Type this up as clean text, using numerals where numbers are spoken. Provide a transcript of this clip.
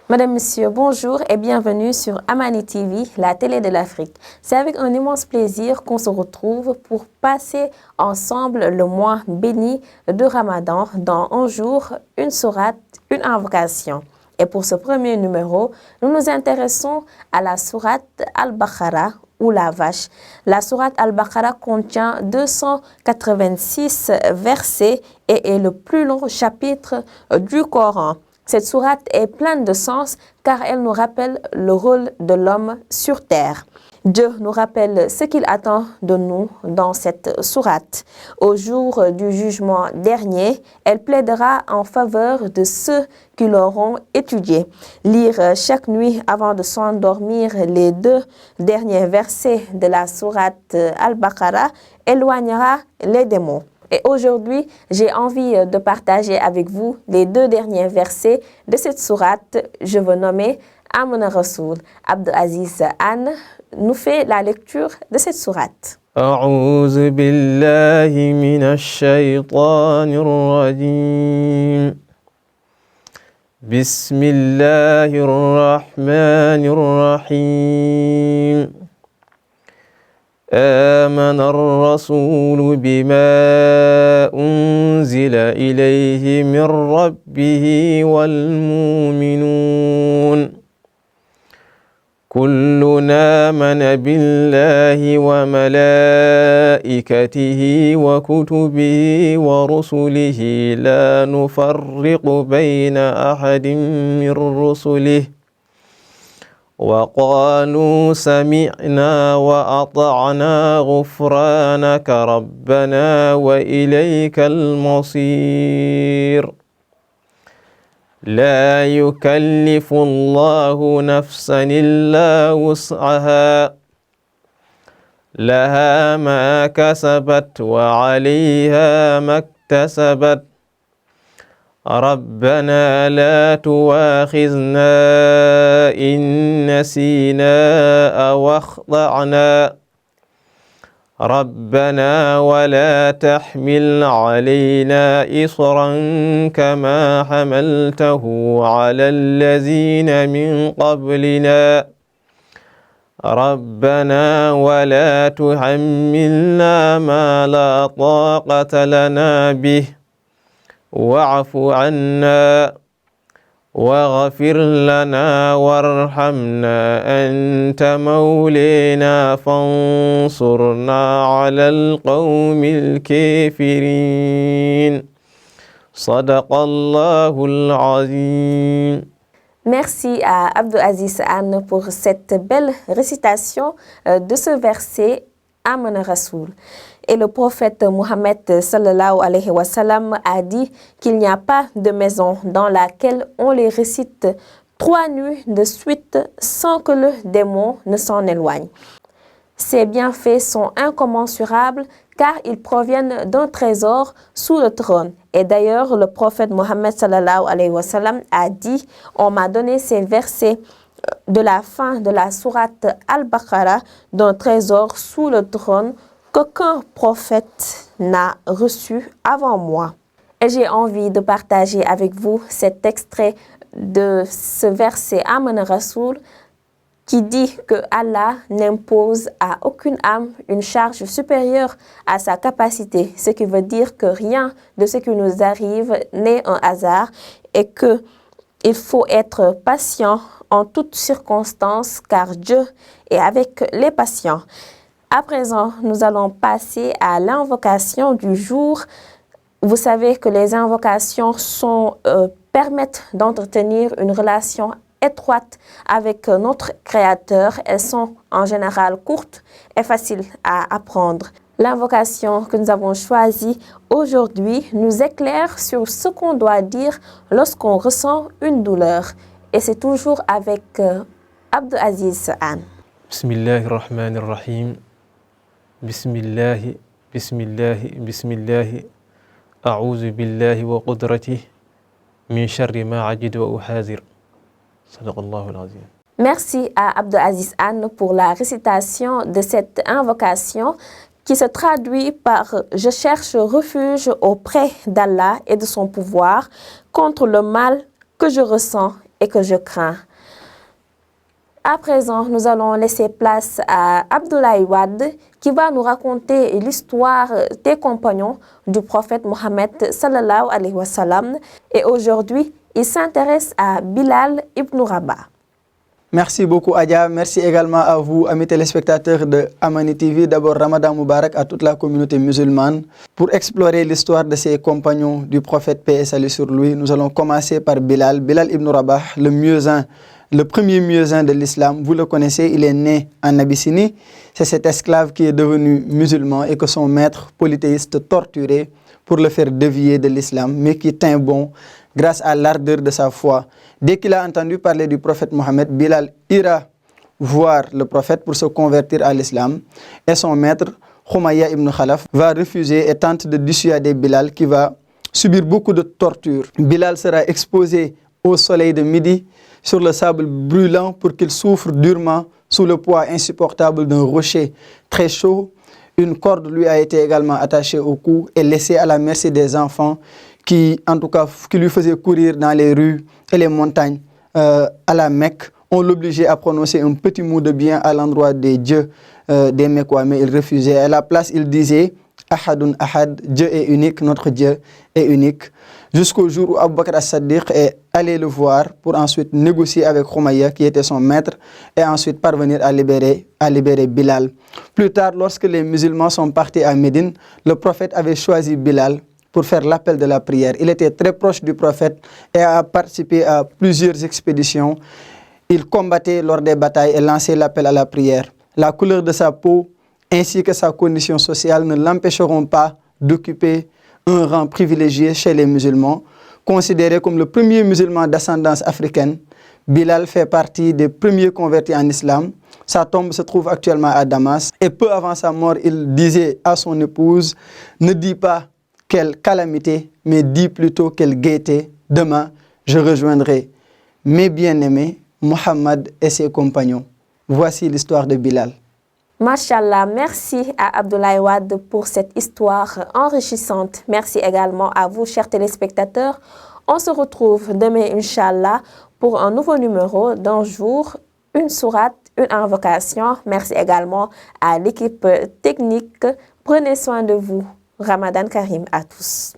Madame, Monsieur, bonjour et bienvenue sur Amani TV, la télé de l'Afrique. C'est avec un immense plaisir qu'on se retrouve pour passer ensemble le mois béni de Ramadan dans un jour, une sourate, une invocation. Et pour ce premier numéro, nous nous intéressons à la sourate Al-Baqarah ou la vache. La sourate Al-Baqarah contient 286 versets et est le plus long chapitre du Coran. Cette sourate est pleine de sens car elle nous rappelle le rôle de l'homme sur terre. Dieu nous rappelle ce qu'il attend de nous dans cette sourate. Au jour du jugement dernier, elle plaidera en faveur de ceux qui l'auront étudié. Lire chaque nuit avant de s'endormir les 2 derniers versets de la sourate Al-Baqarah éloignera les démons. Et aujourd'hui, j'ai envie de partager avec vous les 2 derniers versets de cette sourate. Je veux nommer Amana Rasoul. Abdou Aziz Anne nous fait la lecture de cette sourate. أعوذ بالله من الشيطان الرجيم بسم الله الرحمن الرحيم آمن الرسول بما أنزل إليه من ربه والمؤمنون كلنا آمن بالله وملائكته وكتبه ورسله لا نفرق بين أحد من رسله وقالوا سمعنا وأطعنا غفرانك ربنا وإليك المصير لا يكلف الله نفسا إلا وسعها لها ما كسبت وعليها ما اكتسبت ربنا لا تؤاخذنا إن نسينا أو أخطأنا ربنا ولا تحمل علينا إصرا كما حملته على الذين من قبلنا ربنا ولا تحملنا ما لا طاقة لنا به واعف عنا واغفر لنا وارحمنا أنت مولينا فانصرنا على القوم الكافرين صدق الله العظيم. Merci à Abdou Aziz Anne pour cette belle récitation de ce verset Amana Rasoul. Et le prophète Mohammed sallallahu alayhi wa sallam a dit qu'il n'y a pas de maison dans laquelle on les récite 3 nuits de suite sans que le démon ne s'en éloigne. Ces bienfaits sont incommensurables car ils proviennent d'un trésor sous le trône. Et d'ailleurs, le prophète Mohammed sallallahu alayhi wa sallam a dit « On m'a donné ces versets de la fin de la sourate Al-Baqarah d'un trésor sous le trône qu'aucun prophète n'a reçu avant moi. » Et j'ai envie de partager avec vous cet extrait de ce verset Amana Rasoul qui dit que Allah n'impose à aucune âme une charge supérieure à sa capacité, ce qui veut dire que rien de ce qui nous arrive n'est un hasard et que il faut être patient en toutes circonstances car Dieu est avec les patients. À présent, nous allons passer à l'invocation du jour. Vous savez que les invocations permettent d'entretenir une relation étroite avec notre Créateur. Elles sont en général courtes et faciles à apprendre. L'invocation que nous avons choisie aujourd'hui nous éclaire sur ce qu'on doit dire lorsqu'on ressent une douleur. Et c'est toujours avec Abdou Aziz Anne. Bismillahirrahmanirrahim. Bismillahi, bismillahi, bismillahi. A'udhu billahi wa qudratihi min sharri ma ajid wa uhazir. Sadaqallahu al-azim. Merci à Abdou Aziz Anne pour la récitation de cette invocation qui se traduit par « Je cherche refuge auprès d'Allah et de son pouvoir contre le mal que je ressens et que je crains. À présent, nous allons laisser place à Abdoulaye Wade qui va nous raconter l'histoire des compagnons du prophète Mohammed sallallahu alayhi wa sallam. Et aujourd'hui, il s'intéresse à Bilal ibn Rabah. Merci beaucoup Adja, merci également à vous, amis téléspectateurs de Amani TV. D'abord, Ramadan Moubarak à toute la communauté musulmane. Pour explorer l'histoire de ces compagnons du prophète, paix et salut sur lui, nous allons commencer par Bilal ibn Rabah, le premier muezzin de l'islam. Vous le connaissez, il est né en Abyssinie. C'est cet esclave qui est devenu musulman et que son maître polythéiste torturait pour le faire dévier de l'islam, mais qui tint bon grâce à l'ardeur de sa foi. Dès qu'il a entendu parler du prophète Mohammed, Bilal ira voir le prophète pour se convertir à l'islam. Et son maître, Umayya ibn Khalaf, va refuser et tente de dissuader Bilal qui va subir beaucoup de tortures. Bilal sera exposé au soleil de midi sur le sable brûlant pour qu'il souffre durement sous le poids insupportable d'un rocher très chaud. Une corde lui a été également attachée au cou et laissée à la merci des enfants qui lui faisaient courir dans les rues et les montagnes à la Mecque. On l'obligeait à prononcer un petit mot de bien à l'endroit des dieux des Mecquois, mais il refusait. À la place, il disait « Ahadun Ahad », Dieu est unique, notre Dieu est unique. Jusqu'au jour où Abu Bakr as-Siddiq est allé le voir pour ensuite négocier avec Umayya, qui était son maître, et ensuite parvenir à libérer Bilal. Plus tard, lorsque les musulmans sont partis à Médine, le prophète avait choisi Bilal pour faire l'appel de la prière. Il était très proche du prophète et a participé à plusieurs expéditions. Il combattait lors des batailles et lançait l'appel à la prière. La couleur de sa peau ainsi que sa condition sociale ne l'empêcheront pas d'occuper un rang privilégié chez les musulmans. Considéré comme le premier musulman d'ascendance africaine, Bilal fait partie des premiers convertis en islam. Sa tombe se trouve actuellement à Damas. Et peu avant sa mort, il disait à son épouse « Ne dis pas quelle calamité, mais dis plutôt quelle gaieté. Demain, je rejoindrai mes bien-aimés, Mohammed et ses compagnons. » Voici l'histoire de Bilal. Mashallah, merci à Abdoulaye Wade pour cette histoire enrichissante. Merci également à vous, chers téléspectateurs. On se retrouve demain, Inch'Allah, pour un nouveau numéro d'un jour, une sourate, une invocation. Merci également à l'équipe technique. Prenez soin de vous. Ramadan Karim à tous.